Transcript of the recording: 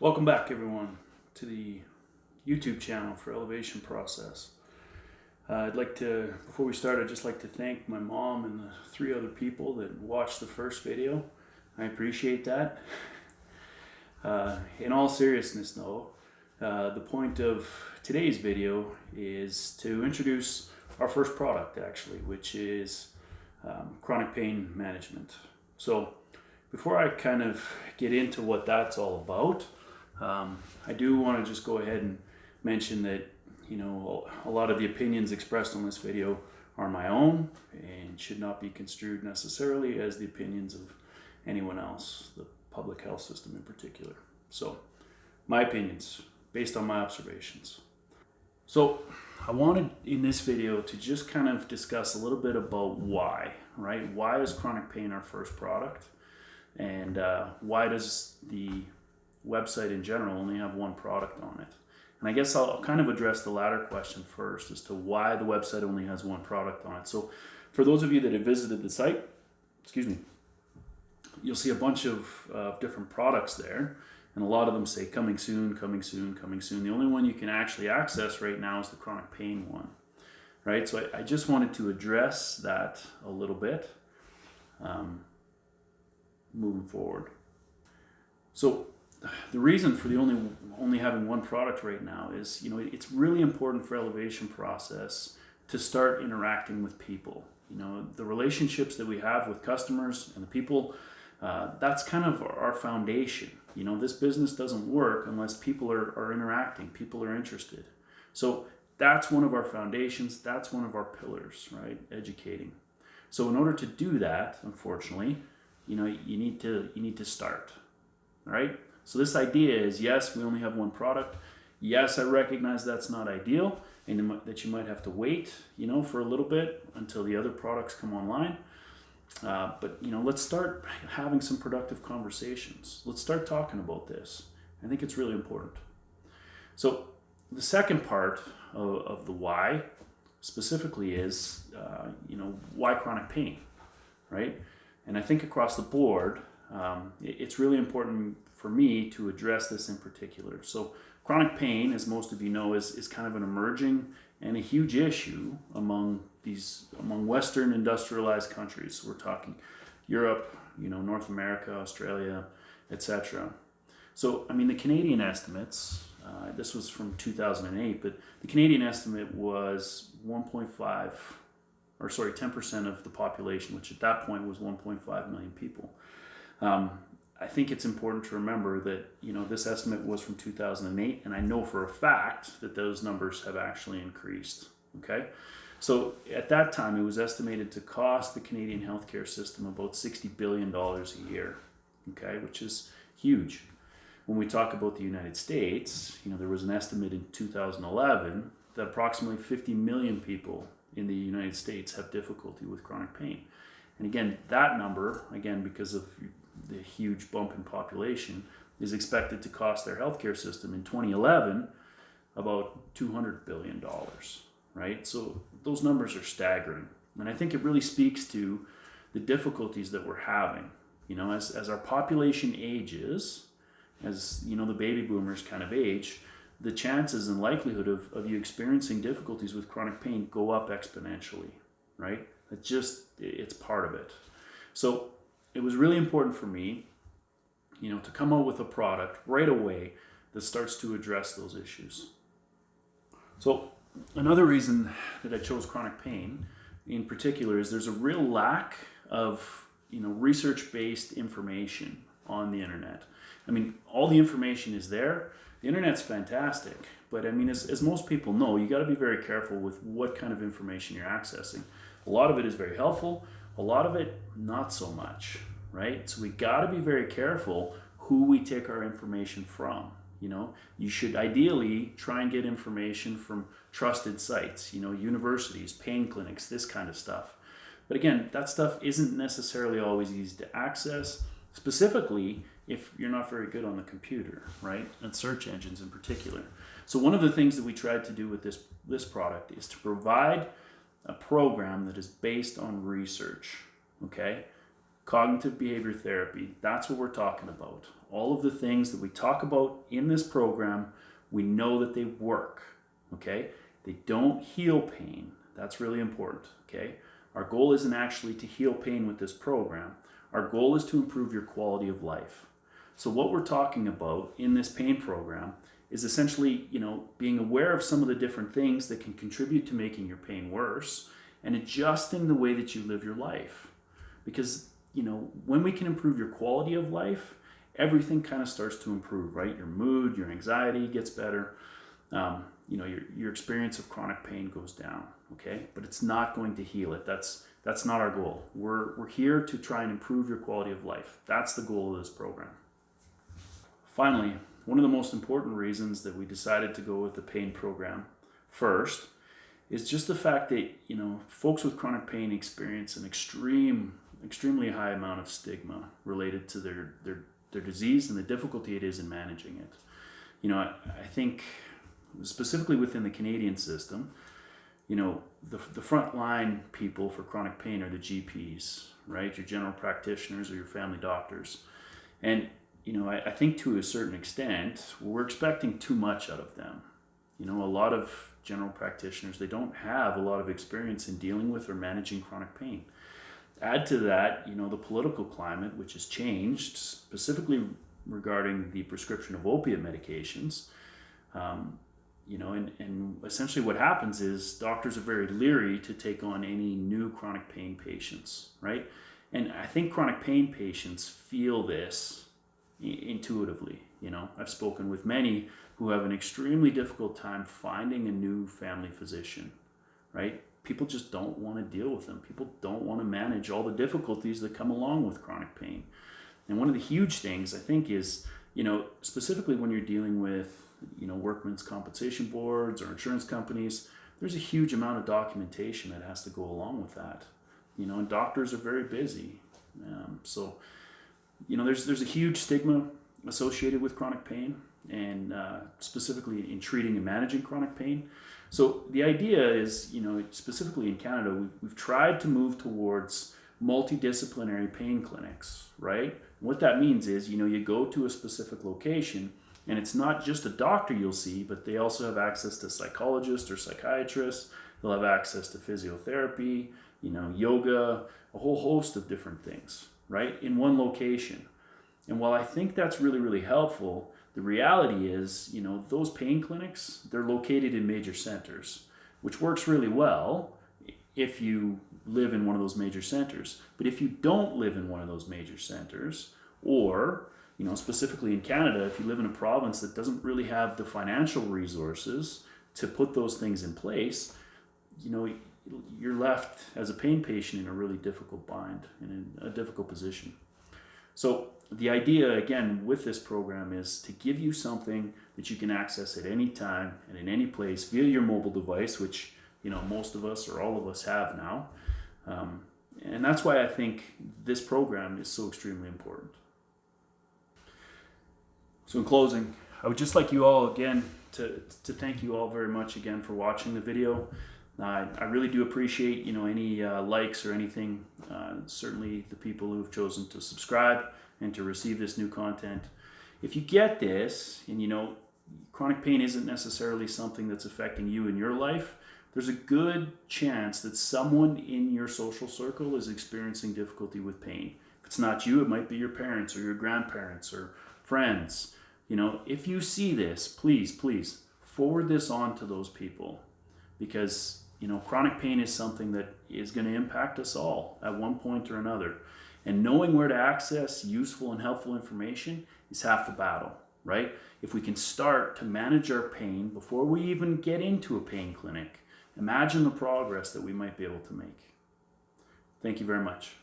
Welcome back, everyone, to the YouTube channel for Elevation Process. Before we start, I'd just like to thank my mom and the three other people that watched the first video. I appreciate that. In all seriousness, though, the point of today's video is to introduce our first product, actually, which is chronic pain management. So, before I kind of get into what that's all about, I do want to just go ahead and mention that, a lot of the opinions expressed on this video are my own and should not be construed necessarily as the opinions of anyone else, the public health system in particular. So, my opinions based on my observations. So, I wanted in this video to just kind of discuss a little bit about why, right? Why is chronic pain our first product? And why does the website in general only have one product on it? And I guess I'll kind of address the latter question first as to why the website only has one product on it. So for those of you that have visited the site, you'll see a bunch of different products there, and a lot of them say coming soon, coming soon, coming soon. The only one you can actually access right now is the chronic pain one, right? So I just wanted to address that a little bit moving forward. So the reason for the only having one product right now is, it's really important for Elevation Process to start interacting with people. The relationships that we have with customers and the people, that's kind of our foundation. This business doesn't work unless people are interacting, people are interested. So that's one of our foundations, that's one of our pillars, right? Educating. So in order to do that, unfortunately, you need to start, right? So this idea is, yes, we only have one product. Yes, I recognize that's not ideal and that you might have to wait, for a little bit until the other products come online. But let's start having some productive conversations. Let's start talking about this. I think it's really important. So the second part of the why specifically is, why chronic pain, right? And I think across the board, it's really important for me to address this in particular. So chronic pain, as most of you know, is kind of an emerging and a huge issue among Western industrialized countries. So we're talking Europe, North America, Australia, etc. So, the Canadian estimates, this was from 2008, but the Canadian estimate was 10% of the population, which at that point was 1.5 million people. I think it's important to remember that, this estimate was from 2008, and I know for a fact that those numbers have actually increased, okay? So at that time, it was estimated to cost the Canadian healthcare system about $60 billion a year, okay, which is huge. When we talk about the United States, there was an estimate in 2011 that approximately 50 million people in the United States have difficulty with chronic pain. And again, that number, because of the huge bump in population, is expected to cost their healthcare system in 2011 about $200 billion, right? So those numbers are staggering. And I think it really speaks to the difficulties that we're having. As our population ages, as the baby boomers kind of age, the chances and likelihood of you experiencing difficulties with chronic pain go up exponentially, right? It's part of it. So it was really important for me, to come out with a product right away that starts to address those issues. So another reason that I chose chronic pain in particular is there's a real lack of, research-based information on the internet. All the information is there. The internet's fantastic, but as most people know, you got to be very careful with what kind of information you're accessing. A lot of it is very helpful, a lot of it not so much, right? So we got to be very careful who we take our information from. You should ideally try and get information from trusted sites, universities, pain clinics, this kind of stuff. But again, that stuff isn't necessarily always easy to access, specifically if you're not very good on the computer, right? And search engines in particular. So one of the things that we tried to do with this product is to provide a program that is based on research, okay? Cognitive behavior therapy, that's what we're talking about. all of the things that we talk about in this program, we know that they work, okay? They don't heal pain. That's really important, okay? Our goal isn't actually to heal pain with this program. Our goal is to improve your quality of life. So what we're talking about in this pain program is essentially, being aware of some of the different things that can contribute to making your pain worse and adjusting the way that you live your life. Because, when we can improve your quality of life, everything kind of starts to improve, right? Your mood, your anxiety gets better. Your experience of chronic pain goes down, okay? But it's not going to heal it. That's not our goal. We're here to try and improve your quality of life. That's the goal of this program. Finally, one of the most important reasons that we decided to go with the pain program first is just the fact that, folks with chronic pain experience an extremely high amount of stigma related to their disease and the difficulty it is in managing it. I think specifically within the Canadian system, the frontline people for chronic pain are the GPs, right? Your general practitioners or your family doctors. And, I think to a certain extent, we're expecting too much out of them. A lot of general practitioners, they don't have a lot of experience in dealing with or managing chronic pain. Add to that, the political climate, which has changed, specifically regarding the prescription of opiate medications. And essentially what happens is doctors are very leery to take on any new chronic pain patients, right? And I think chronic pain patients feel this intuitively. I've spoken with many who have an extremely difficult time finding a new family physician, right? People just don't want to deal with them. People don't want to manage all the difficulties that come along with chronic pain. And one of the huge things I think is, specifically when you're dealing with, workmen's compensation boards or insurance companies, there's a huge amount of documentation that has to go along with that. And doctors are very busy. So there's a huge stigma associated with chronic pain and specifically in treating and managing chronic pain. So the idea is, specifically in Canada, we've tried to move towards multidisciplinary pain clinics, right? What that means is, you go to a specific location and it's not just a doctor you'll see, but they also have access to psychologists or psychiatrists. They'll have access to physiotherapy, yoga, a whole host of different things, right? In one location. And while I think that's really, really helpful, the reality is, those pain clinics, they're located in major centers, which works really well if you live in one of those major centers. But if you don't live in one of those major centers, or, specifically in Canada, if you live in a province that doesn't really have the financial resources to put those things in place, you're left as a pain patient in a really difficult bind and in a difficult position. So the idea, again, with this program is to give you something that you can access at any time and in any place via your mobile device, which, most of us or all of us have now. And that's why I think this program is so extremely important. So in closing, I would just like you all again to thank you all very much again for watching the video. I really do appreciate, any likes or anything. Certainly the people who have chosen to subscribe and to receive this new content. If you get this, and chronic pain isn't necessarily something that's affecting you in your life, there's a good chance that someone in your social circle is experiencing difficulty with pain. If it's not you, it might be your parents or your grandparents or friends. If you see this, please forward this on to those people, because chronic pain is something that is going to impact us all at one point or another. And knowing where to access useful and helpful information is half the battle, right? If we can start to manage our pain before we even get into a pain clinic, imagine the progress that we might be able to make. Thank you very much.